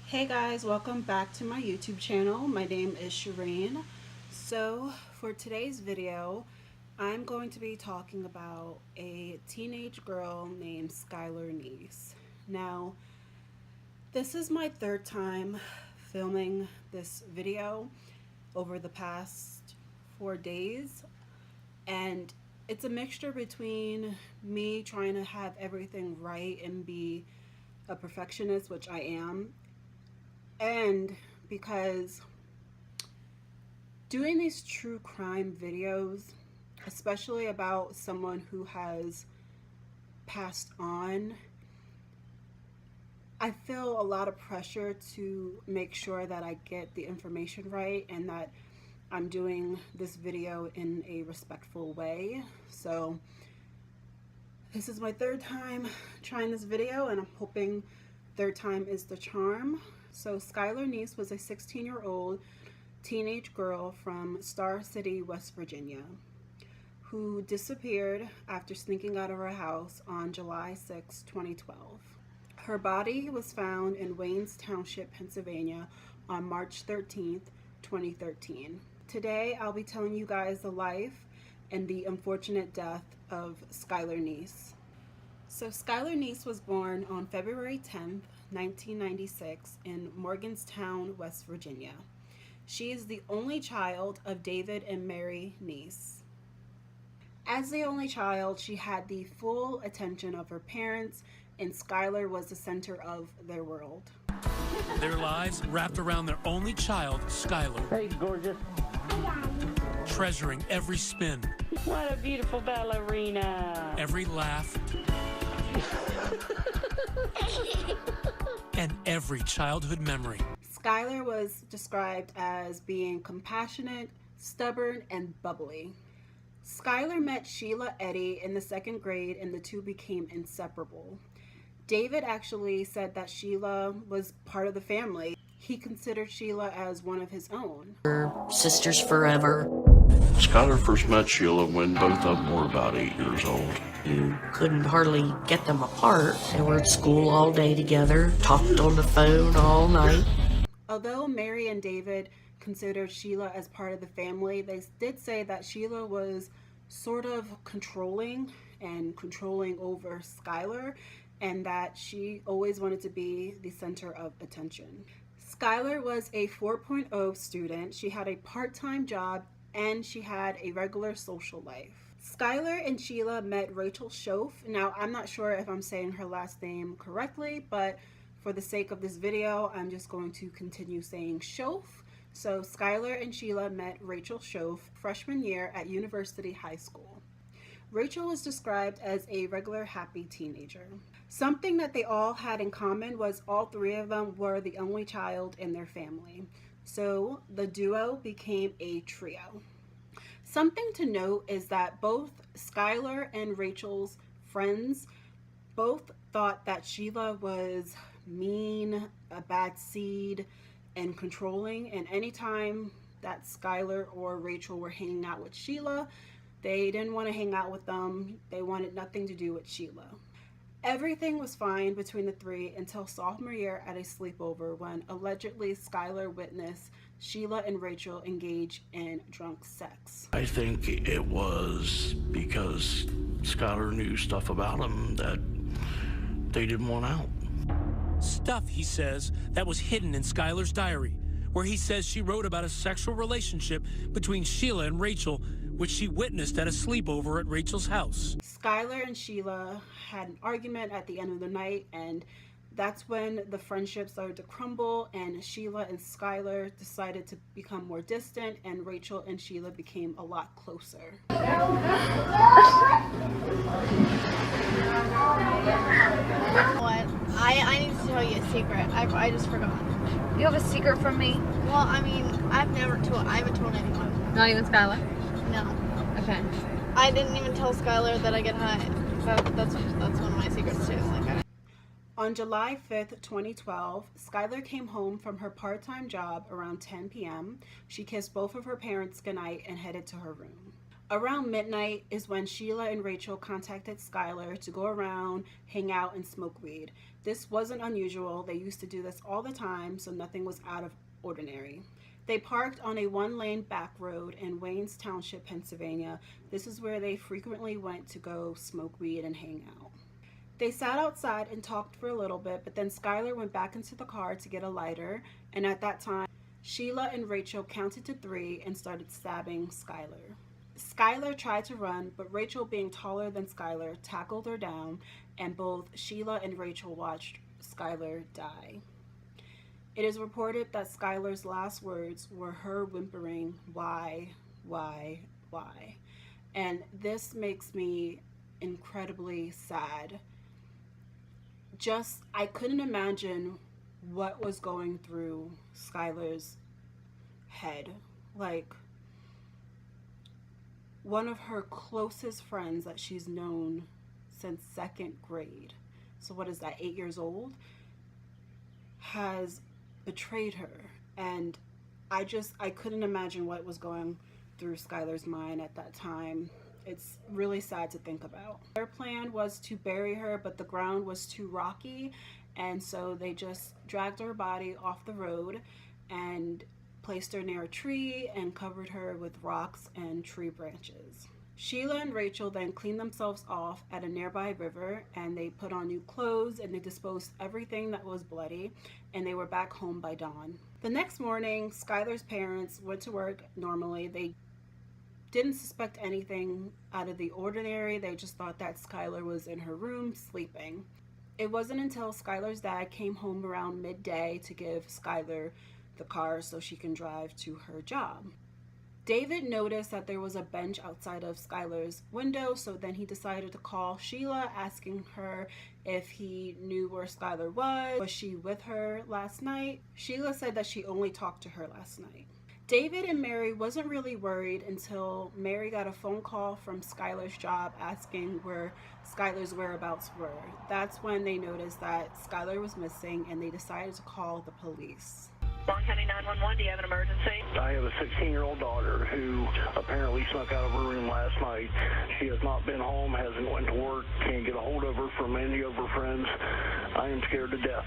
Hey guys, welcome back to my YouTube channel. My name is Shireen. So for today's video, I'm going to be talking about a teenage girl named Skylar Neese. Now, this is my third time filming this video over the past 4 days, and it's a mixture between me trying to have everything right and be a perfectionist, which I am, and because doing these true crime videos, especially about someone who has passed on, I feel a lot of pressure to make sure that I get the information right and that I'm doing this video in a respectful way. So this is my third time trying this video, and I'm hoping third time is the charm. So Skylar Neese was a 16-year-old teenage girl from Star City, West Virginia, who disappeared after sneaking out of her house on July 6, 2012. Her body was found in Waynes Township, Pennsylvania on March 13, 2013. Today, I'll be telling you guys the life and the unfortunate death of Skylar Neese. So Skylar Neese was born on February 10th, 1996 in Morgantown, West Virginia. She is the only child of David and Mary Neese. As the only child, she had the full attention of her parents, and Skylar was the center of their world. Their lives wrapped around their only child, Skylar. Hey, gorgeous. Treasuring every spin. What a beautiful ballerina. Every laugh. And every childhood memory. Skylar was described as being compassionate, stubborn, and bubbly. Skylar met Sheila Eddy in the second grade, and the two became inseparable. David actually said that Sheila was part of the family. He considered Sheila as one of his own. Sisters forever. Skylar first met Sheila when both of them were about 8 years old. You couldn't hardly get them apart. They were at school all day together, talked on the phone all night. Although Mary and David considered Sheila as part of the family, they did say that Sheila was sort of controlling over Skylar, and that she always wanted to be the center of attention. Skylar was a 4.0 student. She had a part-time job and she had a regular social life. Skylar and Sheila met Rachel Schoaf. Now, I'm not sure if I'm saying her last name correctly, but for the sake of this video, I'm just going to continue saying Schoaf. So Skylar and Sheila met Rachel Schoaf freshman year at University High School. Rachel was described as a regular happy teenager. Something that they all had in common was all three of them were the only child in their family. So the duo became a trio. Something to note is that both Skylar and Rachel's friends both thought that Sheila was mean, a bad seed, and controlling, and anytime that Skylar or Rachel were hanging out with Sheila, they didn't want to hang out with them. They wanted nothing to do with Sheila. Everything was fine between the three until sophomore year at a sleepover, when allegedly Skylar witnessed Sheila and Rachel engage in drunk sex. I think it was because Skylar knew stuff about him that they didn't want out. Stuff, he says, that was hidden in Skylar's diary, where he says she wrote about a sexual relationship between Sheila and Rachel, which she witnessed at a sleepover at Rachel's house. Skylar and Sheila had an argument at the end of the night, and that's when the friendship started to crumble, and Sheila and Skylar decided to become more distant, and Rachel and Sheila became a lot closer. I need to tell you a secret. I just forgot. You have a secret from me? Well, I mean, I haven't told anyone. Not even Skylar? No. Okay. I didn't even tell Skylar that I get high. That's one of my secrets too. Like, On July 5th, 2012, Skylar came home from her part-time job around 10 p.m. She kissed both of her parents goodnight and headed to her room. Around midnight is when Sheila and Rachel contacted Skylar to go around, hang out, and smoke weed. This wasn't unusual. They used to do this all the time, so nothing was out of ordinary. They parked on a one-lane back road in Waynes Township, Pennsylvania. This is where they frequently went to go smoke weed and hang out. They sat outside and talked for a little bit, but then Skylar went back into the car to get a lighter, and at that time, Sheila and Rachel counted to 3 and started stabbing Skylar. Skylar tried to run, but Rachel, being taller than Skylar, tackled her down, and both Sheila and Rachel watched Skylar die. It is reported that Skylar's last words were her whimpering, "Why, why, why?" And this makes me incredibly sad. I couldn't imagine what was going through Skylar's head. Like, one of her closest friends that she's known since 2nd grade, so what is that, 8 years old, has betrayed her. And I couldn't imagine what was going through Skylar's mind at that time. It's really sad to think about. Their plan was to bury her, but the ground was too rocky, and so they just dragged her body off the road and placed her near a tree and covered her with rocks and tree branches. Sheila and Rachel then cleaned themselves off at a nearby river, and they put on new clothes and they disposed everything that was bloody, and they were back home by dawn. The next morning, Skylar's parents went to work normally. They didn't suspect anything out of the ordinary. They just thought that Skylar was in her room sleeping. It wasn't until Skylar's dad came home around midday to give Skylar the car so she can drive to her job. David noticed that there was a bench outside of Skylar's window, so then he decided to call Sheila, asking her if he knew where Skylar was. Was she with her last night? Sheila said that she only talked to her last night. David and Mary wasn't really worried until Mary got a phone call from Skylar's job asking where Skylar's whereabouts were. That's when they noticed that Skylar was missing, and they decided to call the police. Long County 911, do you have an emergency? I have a 16-year-old daughter who apparently snuck out of her room last night. She has not been home, hasn't went to work, can't get a hold of her from any of her friends. I am scared to death.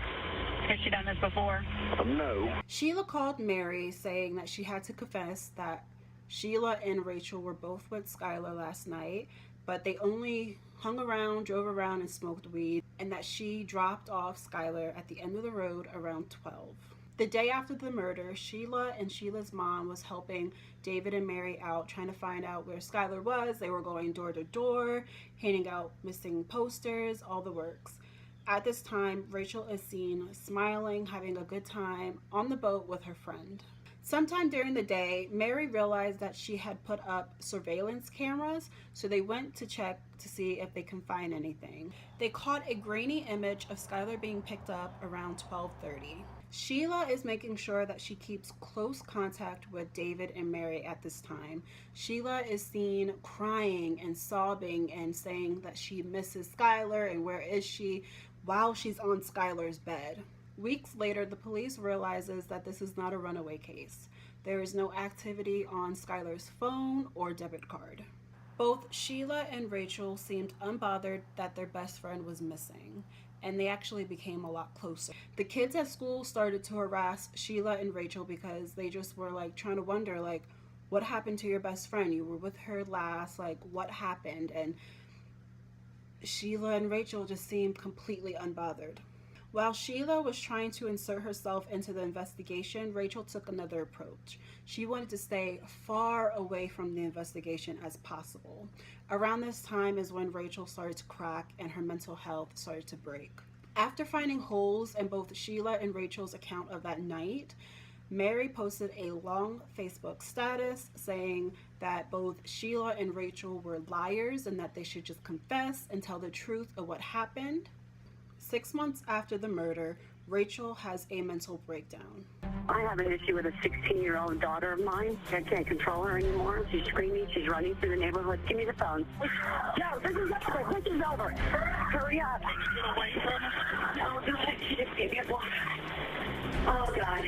Has she done this before? No. Sheila called Mary saying that she had to confess that Sheila and Rachel were both with Skylar last night, but they only hung around, drove around, and smoked weed, and that she dropped off Skylar at the end of the road around 12. The day after the murder, Sheila and Sheila's mom was helping David and Mary out, trying to find out where Skylar was. They were going door to door, handing out missing posters, all the works. At this time, Rachel is seen smiling, having a good time on the boat with her friend. Sometime during the day, Mary realized that she had put up surveillance cameras, so they went to check to see if they can find anything. They caught a grainy image of Skylar being picked up around 12:30. Sheila is making sure that she keeps close contact with David and Mary at this time. Sheila is seen crying and sobbing and saying that she misses Skylar and where is she, while she's on Skylar's bed. Weeks later, the police realizes that this is not a runaway case. There is no activity on Skylar's phone or debit card. Both Sheila and Rachel seemed unbothered that their best friend was missing, and they actually became a lot closer. The kids at school started to harass Sheila and Rachel because they just were like trying to wonder, like, what happened to your best friend? You were with her last, like, what happened? And Sheila and Rachel just seemed completely unbothered. While Sheila was trying to insert herself into the investigation, Rachel took another approach. She wanted to stay far away from the investigation as possible. Around this time is when Rachel started to crack and her mental health started to break. After finding holes in both Sheila and Rachel's account of that night, Mary posted a long Facebook status saying that both Sheila and Rachel were liars and that they should just confess and tell the truth of what happened. 6 months after the murder, Rachel has a mental breakdown. I have an issue with a 16-year-old daughter of mine. I can't control her anymore. She's screaming. She's running through the neighborhood. Give me the phone. No, this is over. This is over. Hurry up. Oh, God.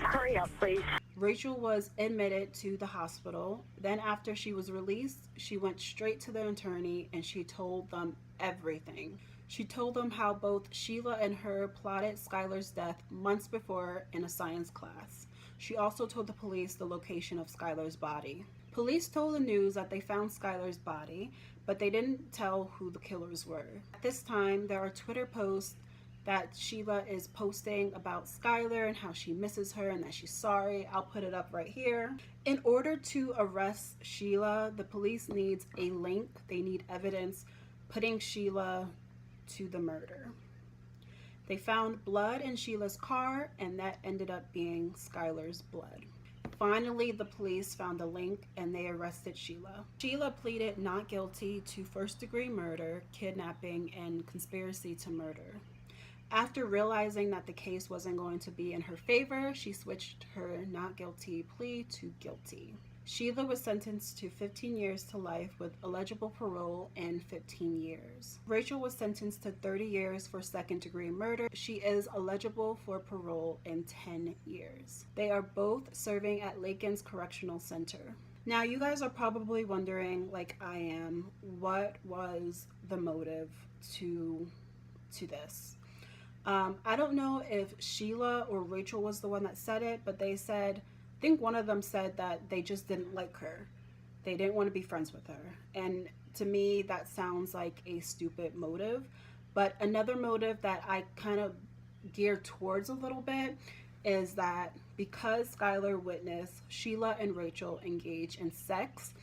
Hurry up, please. Rachel was admitted to the hospital. Then after she was released, she went straight to the attorney and she told them everything. She told them how both Sheila and her plotted Skylar's death months before in a science class. She also told the police the location of Skylar's body. Police told the news that they found Skylar's body, but they didn't tell who the killers were. At this time, there are Twitter posts that Sheila is posting about Skylar and how she misses her and that she's sorry. I'll put it up right here. In order to arrest Sheila, the police needs a link. They need evidence putting Sheila to the murder. They found blood in Sheila's car, and that ended up being Skylar's blood. Finally, the police found a link and they arrested Sheila. Sheila pleaded not guilty to first-degree murder, kidnapping, and conspiracy to murder. After realizing that the case wasn't going to be in her favor, she switched her not guilty plea to guilty. Sheila was sentenced to 15 years to life with eligible parole in 15 years. Rachel was sentenced to 30 years for second-degree murder. She is eligible for parole in 10 years. They are both serving at Laken's Correctional Center. Now, you guys are probably wondering, like I am, what was the motive to this? I don't know if Sheila or Rachel was the one that said it, but they said, I think one of them said that they just didn't like her. They didn't want to be friends with her. And to me, that sounds like a stupid motive. But another motive that I kind of gear towards a little bit is that because Skylar witnessed Sheila and Rachel engage in sex,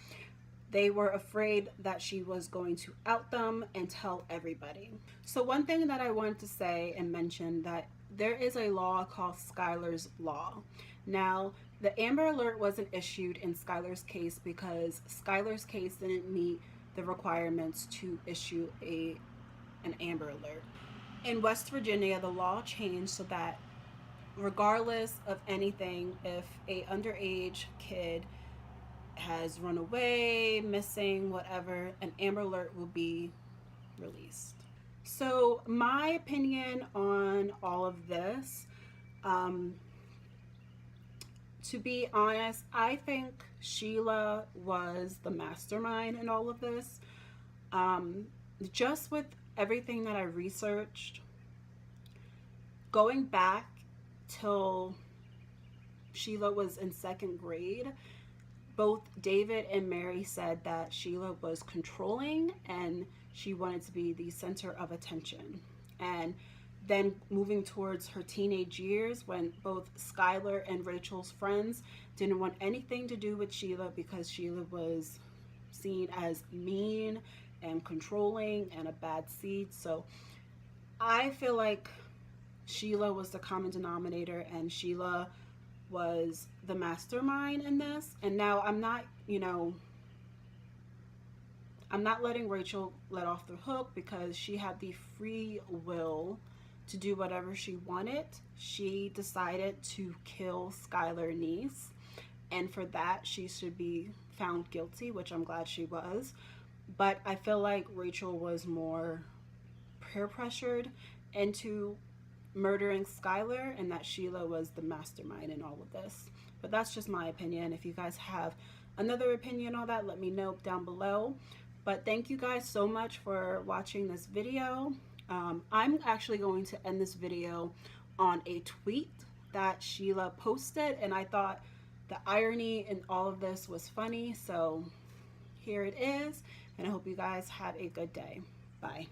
they were afraid that she was going to out them and tell everybody. So one thing that I wanted to say and mention, that there is a law called Skylar's Law. Now, the Amber Alert wasn't issued in Skylar's case because Skylar's case didn't meet the requirements to issue an Amber Alert. In West Virginia, the law changed so that regardless of anything, if a underage kid has run away, missing, whatever, an Amber Alert will be released. So my opinion on all of this, to be honest, I think Sheila was the mastermind in all of this. Just with everything that I researched, going back till Sheila was in second grade, both David and Mary said that Sheila was controlling and she wanted to be the center of attention. And then moving towards her teenage years, when both Skylar and Rachel's friends didn't want anything to do with Sheila because Sheila was seen as mean and controlling and a bad seed. So I feel like Sheila was the common denominator and Sheila was the mastermind in this. And now I'm not, I'm not letting Rachel let off the hook because she had the free will to do whatever she wanted. She decided to kill Skylar Neese, and for that she should be found guilty, which I'm glad she was. But I feel like Rachel was more peer pressured into murdering Skylar and that Sheila was the mastermind in all of this. But that's just my opinion. If you guys have another opinion on that, let me know down below. But thank you guys so much for watching this video. I'm actually going to end this video on a tweet that Sheila posted, and I thought the irony in all of this was funny, so here it is, and I hope you guys have a good day. Bye.